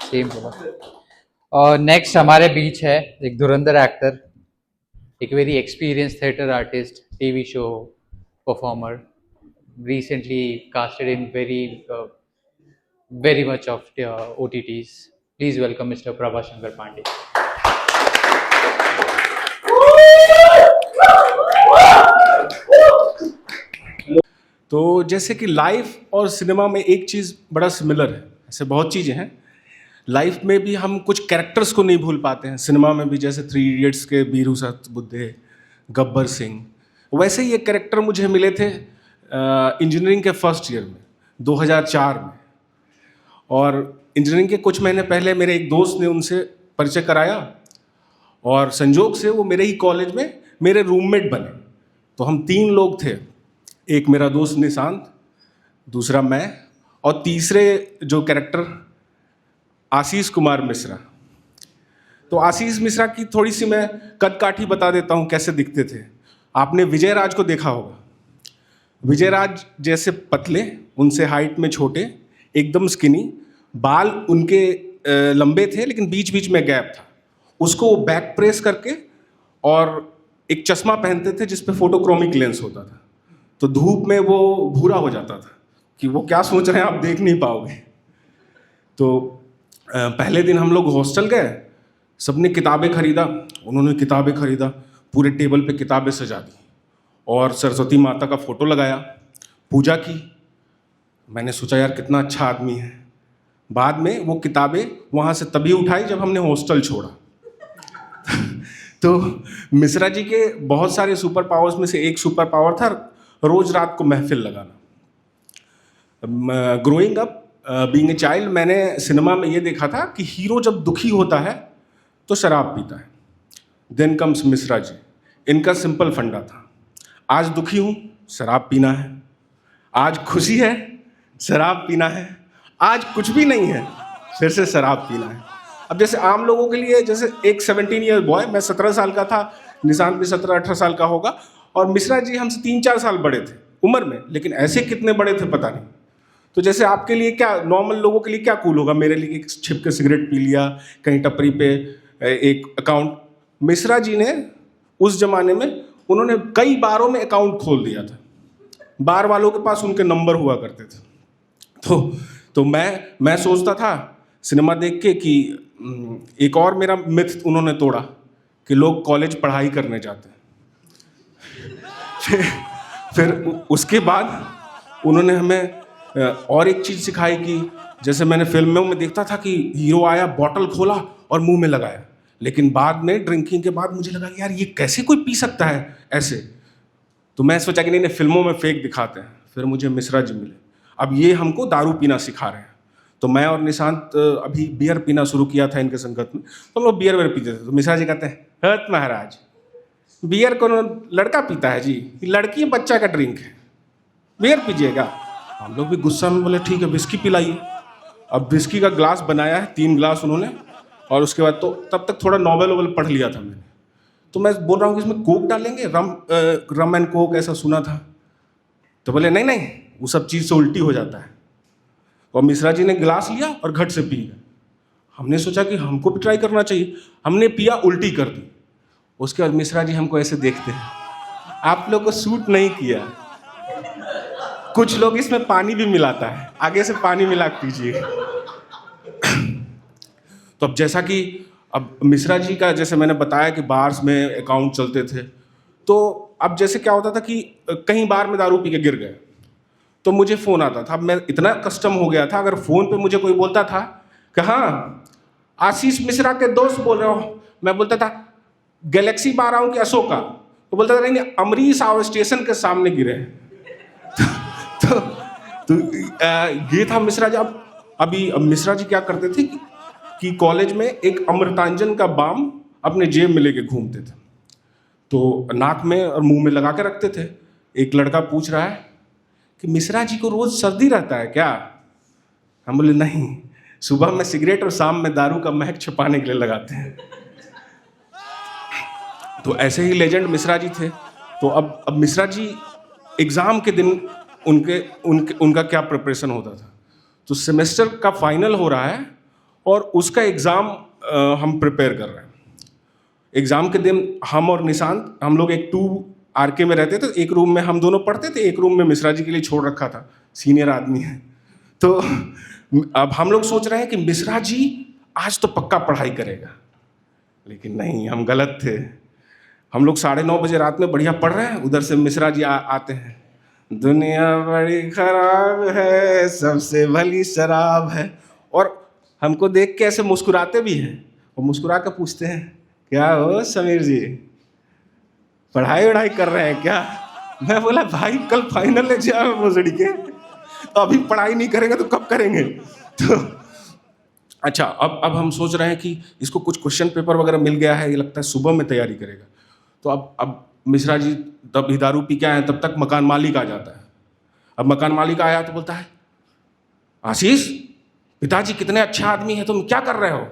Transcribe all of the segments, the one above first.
Same बोला। और next हमारे बीच है एक धुरंधर एक्टर, एक very experience theatre artist, TV show performer, recently casted in very much of OTTs. Please welcome Mr. Prabhashankar Pandey. तो जैसे कि लाइफ और सिनेमा में एक चीज़ बड़ा सिमिलर है, ऐसे बहुत चीज़ें हैं। लाइफ में भी हम कुछ कैरेक्टर्स को नहीं भूल पाते हैं, सिनेमा में भी जैसे 3 इडियट्स के बीरू सतबुद्धे, गब्बर सिंह, वैसे ही एक कैरेक्टर मुझे मिले थे इंजीनियरिंग के फर्स्ट ईयर में 2004 में। और इंजीनियरिंग के कुछ महीने पहले मेरे एक दोस्त ने उनसे परिचय कराया और संजोग से वो मेरे ही कॉलेज में मेरे रूममेट बने। तो हम 3 लोग थे, एक मेरा दोस्त निशांत, दूसरा मैं और तीसरे जो कैरेक्टर आशीष कुमार मिश्रा। तो आशीष मिश्रा की थोड़ी सी मैं कदकाठी बता देता हूँ कैसे दिखते थे। आपने विजय राज को देखा होगा, विजय राज जैसे पतले, उनसे हाइट में छोटे, एकदम स्किनी, बाल उनके लंबे थे लेकिन बीच बीच में गैप था। उसको वो बैक प्रेस करके और एक चश्मा पहनते थे जिस पे फोटोक्रोमिक लेंस होता था, तो धूप में वो भूरा हो जाता था कि वो क्या सोच रहे हैं आप देख नहीं पाओगे। तो पहले दिन हम लोग हॉस्टल गए, सबने किताबें खरीदा, उन्होंने किताबें खरीदा, पूरे टेबल पे किताबें सजा दी और सरस्वती माता का फोटो लगाया, पूजा की। मैंने सोचा यार कितना अच्छा आदमी है। बाद में वो किताबें वहाँ से तभी उठाई जब हमने हॉस्टल छोड़ा। तो मिश्रा जी के बहुत सारे सुपर पावर्स में से एक सुपर पावर था रोज रात को महफिल लगाना। Growing up being a child मैंने सिनेमा में ये देखा था कि हीरो जब दुखी होता है तो शराब पीता है। देन कम्स मिश्रा जी, इनका सिंपल फंडा था, आज दुखी हूँ शराब पीना है, आज खुशी है शराब पीना है, आज कुछ भी नहीं है फिर से शराब पीना है। अब जैसे आम लोगों के लिए, जैसे एक 17 ईयर बॉय, मैं 17 साल का था, निशांत भी 17-18 साल का होगा, और मिश्रा जी हमसे 3-4 साल बड़े थे उम्र में, लेकिन ऐसे कितने बड़े थे पता नहीं। तो जैसे आपके लिए क्या, नॉर्मल लोगों के लिए क्या कूल होगा, मेरे लिए एक छिप के सिगरेट पी लिया कहीं टपरी पे एक अकाउंट। मिश्रा जी ने उस जमाने में उन्होंने कई बारों में अकाउंट खोल दिया था, बार वालों के पास उनके नंबर हुआ करते थे। तो मैं सोचता था सिनेमा देख के कि एक और मेरा मिथ उन्होंने तोड़ा कि लोग कॉलेज पढ़ाई करने जाते हैं। फिर उसके बाद उन्होंने हमें और एक चीज़ सिखाई कि जैसे मैंने फिल्मों में देखता था कि हीरो आया, बॉटल खोला और मुंह में लगाया, लेकिन बाद में ड्रिंकिंग के बाद मुझे लगा कि यार ये कैसे कोई पी सकता है ऐसे। तो मैं सोचा कि नहीं, फिल्मों में फेक दिखाते हैं। फिर मुझे मिश्रा जी मिले, अब ये हमको दारू पीना सिखा रहे हैं। तो मैं और निशांत अभी बियर पीना शुरू किया था इनके संगत में, तो हम लोग बियर पीते थे। तो मिश्रा जी कहते हैं, हट महाराज, बियर को लड़का पीता है जी, लड़की बच्चा का ड्रिंक है, बियर पीजिएगा। हम लोग भी गुस्सा में बोले ठीक है विस्की पिलाइए। अब विस्की का ग्लास बनाया है, 3 ग्लास उन्होंने, और उसके बाद तो तब तक थोड़ा नॉवेल वोवेल पढ़ लिया था मैंने। तो मैं बोल रहा हूँ कि इसमें कोक डालेंगे, रम एंड कोक ऐसा सुना था। तो बोले नहीं नहीं, वो सब चीज़ से उल्टी हो जाता है। और मिश्रा जी ने गिलास लिया और घट से पी गए। हमने सोचा कि हमको भी ट्राई करना चाहिए, हमने पिया, उल्टी कर दी। उसके बाद मिश्रा जी हमको ऐसे देखते हैं, आप लोग को सूट नहीं किया, कुछ लोग इसमें पानी भी मिलाता है, आगे से पानी मिला पीजिए। तो अब जैसा कि अब मिश्रा जी का जैसे मैंने बताया कि बार्स में अकाउंट चलते थे, तो अब जैसे क्या होता था कि कहीं बार में दारू पी के गिर गए तो मुझे फ़ोन आता था। अब मैं इतना कस्टम हो गया था, अगर फ़ोन पे मुझे कोई बोलता था कि हाँ आशीष मिश्रा के दोस्त बोल रहे हो, मैं बोलता था गैलेक्सी बार आऊँ कि अशोका, तो बोलता था नहीं अमरीश आओ स्टेशन के सामने गिरे। तो ये था मिश्रा जी। अब मिश्रा जी क्या करते थे कि कॉलेज में एक अमृतांजन का बाम अपने जेब में लेके घूमते थे, तो नाक में और मुंह में लगा के रखते थे। एक लड़का पूछ रहा है कि मिश्रा जी को रोज सर्दी रहता है क्या? हम बोले नहीं, सुबह में सिगरेट और शाम में दारू का महक छुपाने के लिए लगाते हैं। तो ऐसे ही लेजेंड मिश्रा जी थे। तो अब मिश्रा जी एग्ज़ाम के दिन उनका क्या प्रिपरेशन होता था, तो सेमेस्टर का फाइनल हो रहा है और उसका एग्ज़ाम हम प्रिपेयर कर रहे हैं। एग्ज़ाम के दिन हम और निशांत, हम लोग एक 2 RK में रहते थे, एक रूम में हम दोनों पढ़ते थे, एक रूम में मिश्रा जी के लिए छोड़ रखा था, सीनियर आदमी है। तो अब हम लोग सोच रहे हैं कि मिश्रा जी आज तो पक्का पढ़ाई करेगा, लेकिन नहीं, हम गलत थे। हम लोग 9:30 बजे रात में बढ़िया पढ़ रहे हैं, उधर से मिश्रा जी आते हैं, दुनिया बड़ी खराब है, सबसे भली शराब है, और हमको देख के ऐसे मुस्कुराते भी हैं, और मुस्कुरा के पूछते हैं, क्या हो समीर जी, पढ़ाई वढ़ाई कर रहे हैं क्या? मैं बोला भाई कल फाइनल एग्जाम है भोसड़ी के, तो अभी पढ़ाई नहीं करेंगे तो कब करेंगे? तो अच्छा, अब हम सोच रहे हैं कि इसको कुछ क्वेश्चन पेपर वगैरह मिल गया है, ये लगता है सुबह में तैयारी करेगा। तो अब मिश्रा जी तब ही दारू पी के आए, तब तक मकान मालिक आ जाता है। अब मकान मालिक आया तो बोलता है, आशीष पिताजी कितने अच्छा आदमी है, तुम क्या कर रहे हो?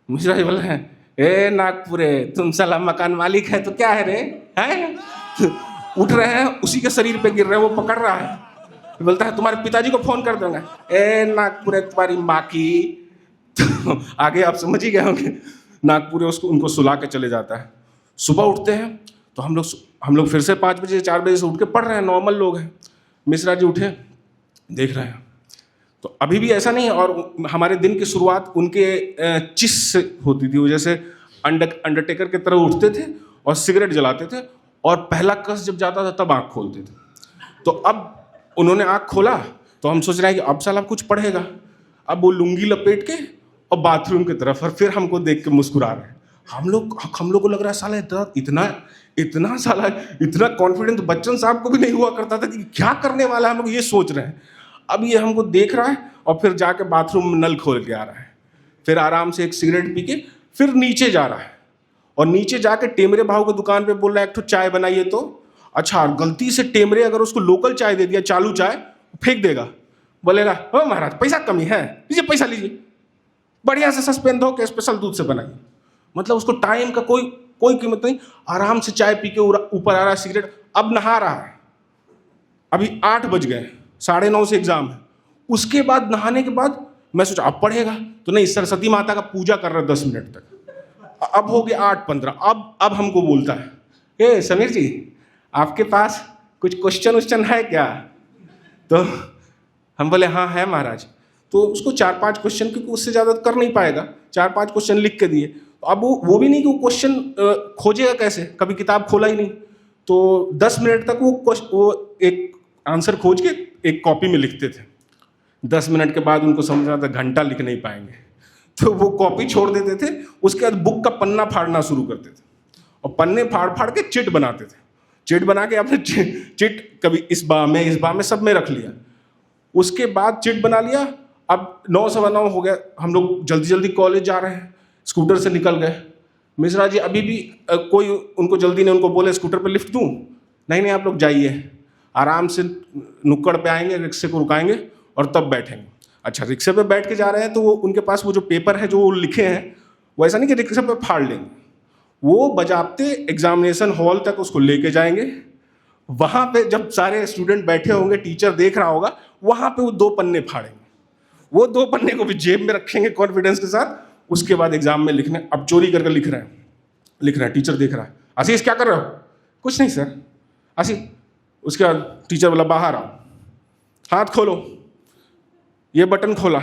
मिश्रा जी बोले हैं, ए नागपुरे, तुम साला मकान मालिक है तो क्या है रे, हैं? उठ रहे हैं, उसी के शरीर पे गिर रहे हैं, वो पकड़ रहा है, बोलता है तुम्हारे पिताजी को फोन कर दूंगा। ए नागपुरे तुम्हारी माँ की। तो आगे आप समझ ही गए होंगे, नागपुरे उसको उनको सुला के चले जाता है। सुबह उठते हैं तो हम लोग फिर से 5 बजे 4 बजे से उठ के पढ़ रहे हैं, नॉर्मल लोग हैं। मिश्रा जी उठे, देख रहे हैं तो अभी भी ऐसा नहीं है, और हमारे दिन की शुरुआत उनके चिस से होती थी। वो जैसे अंडरटेकर की तरह उठते थे और सिगरेट जलाते थे, और पहला कस जब जाता था तब आँख खोलते थे। तो अब उन्होंने आँख खोला तो हम सोच रहे हैं कि अब साला कुछ पढ़ेगा। अब वो लुंगी लपेट के और बाथरूम की तरफ, और फिर हमको देख के मुस्कुरा रहे हैं। हम लोग को लग रहा है साला इतना कॉन्फिडेंस बच्चन साहब को भी नहीं हुआ करता था कि क्या करने वाला है, हम लोग ये सोच रहे हैं। अब ये हमको देख रहा है और फिर जाके बाथरूम में नल खोल के आ रहा है, फिर आराम से एक सिगरेट पी के फिर नीचे जा रहा है, और नीचे जाके टेमरे भाव की दुकान पे बोल रहा है एक तो चाय बनाइए। तो अच्छा, गलती से टेमरे अगर उसको लोकल चाय दे दिया, चालू चाय, फेंक देगा, बोलेगा ओ महाराज पैसा कमी है, लीजिए पैसा लीजिए, बढ़िया से सस्पेंड हो के स्पेशल दूध से बनाइए। मतलब उसको टाइम का कोई कीमत नहीं, आराम से चाय पी के ऊपर आ रहा है, सिगरेट, अब नहा रहा है। अभी 8 बज गए, 9:30 से एग्जाम है। उसके बाद नहाने के बाद मैं सोचा अब पढ़ेगा, तो नहीं, सरस्वती माता का पूजा कर रहा है 10 मिनट तक। अब हो गया 8:15, अब हमको बोलता है, ए समीर जी आपके पास कुछ क्वेश्चन है क्या? तो हम बोले हाँ है महाराज। तो उसको 4-5 क्वेश्चन, क्योंकि उससे ज़्यादा कर नहीं पाएगा, 4-5 क्वेश्चन लिख के दिए। तो अब वो भी नहीं कि वो क्वेश्चन खोजेगा कैसे, कभी किताब खोला ही नहीं। तो 10 मिनट तक वो एक आंसर खोज के एक कॉपी में लिखते थे। 10 मिनट के बाद उनको समझ आता घंटा लिख नहीं पाएंगे, तो वो कॉपी छोड़ देते थे। उसके बाद बुक का पन्ना फाड़ना शुरू करते थे, और पन्ने फाड़ के चिट बनाते थे। चिट बना के आपने चिट कभी इस बाह में सब में रख लिया। उसके बाद चिट बना लिया। अब 9 सवा 9 हो गया, हम लोग जल्दी कॉलेज जा रहे हैं, स्कूटर से निकल गए। मिश्रा जी अभी भी कोई उनको जल्दी नहीं, उनको बोले स्कूटर पे लिफ्ट दूं, नहीं आप लोग जाइए, आराम से नुक्कड़ पे आएंगे, रिक्शे को रुकाएंगे और तब बैठेंगे। अच्छा, रिक्शे पे बैठ के जा रहे हैं तो वो उनके पास वो जो पेपर है जो वो लिखे हैं, वो ऐसा नहीं कि रिक्शे पे फाड़ लेंगे, वो बजाते एग्जामिनेशन हॉल तक उसको लेके जाएंगे। वहाँ पे जब सारे स्टूडेंट बैठे होंगे, टीचर देख रहा होगा, वहाँ पे वो 2 पन्ने फाड़ेंगे। वो 2 पन्ने को भी जेब में रखेंगे कॉन्फिडेंस के साथ। उसके बाद एग्जाम में लिखने, अब चोरी करके लिख रहे हैं, टीचर देख रहा है, आशीष क्या कर रहे हो? कुछ नहीं सर। आशीष, उसके बाद टीचर बोला बाहर आओ, हाथ खोलो, ये बटन खोला,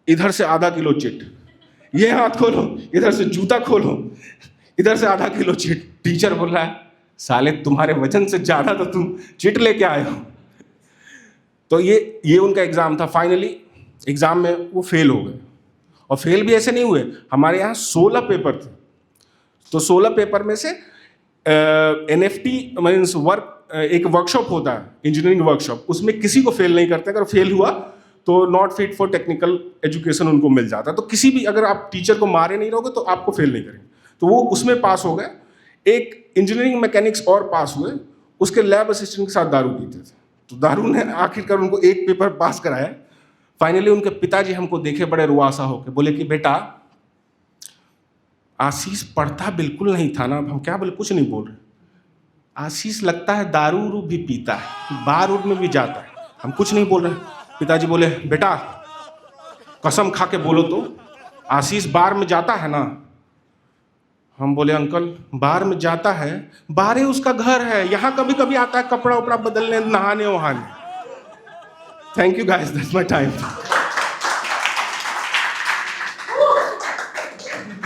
इधर से आधा किलो चिट, ये हाथ खोलो, इधर से जूता खोलो, इधर से आधा किलो चिट। टीचर बोल रहा है साले तुम्हारे वजन से ज्यादा तो तुम चिट लेके आए हो। तो ये उनका एग्जाम था। फाइनली एग्जाम में वो फेल हो गए, और फेल भी ऐसे नहीं हुए, हमारे यहाँ 16 पेपर थे। तो 16 पेपर में से NFT मीन्स वर्क, एक वर्कशॉप होता है, इंजीनियरिंग वर्कशॉप, उसमें किसी को फेल नहीं करते। अगर फेल हुआ तो not fit for technical education उनको मिल जाता है। तो किसी भी, अगर आप टीचर को मारे नहीं रहोगे तो आपको फेल नहीं करेंगे। तो वो उसमें पास हो गए। एक इंजीनियरिंग मैकेनिक्स और पास हुए, उसके लैब असिस्टेंट के साथ दारू पीते थे, तो दारू ने आखिरकार उनको एक पेपर पास कराया। फाइनली उनके पिताजी हमको देखे बड़े रुआसा होके, बोले कि बेटा आशीष पढ़ता बिल्कुल नहीं था ना। हम क्या बोले, कुछ नहीं बोल रहे। आशीष लगता है दारू भी पीता है, बार उर में भी जाता है। हम कुछ नहीं बोल रहे। पिताजी बोले बेटा कसम खा के बोलो तो आशीष बार में जाता है ना, हम बोले अंकल बार में जाता है, बाहर ही उसका घर है, यहाँ कभी कभी आता है कपड़ा उपड़ा बदलने, नहाने वहाने। Thank you guys, that's my time.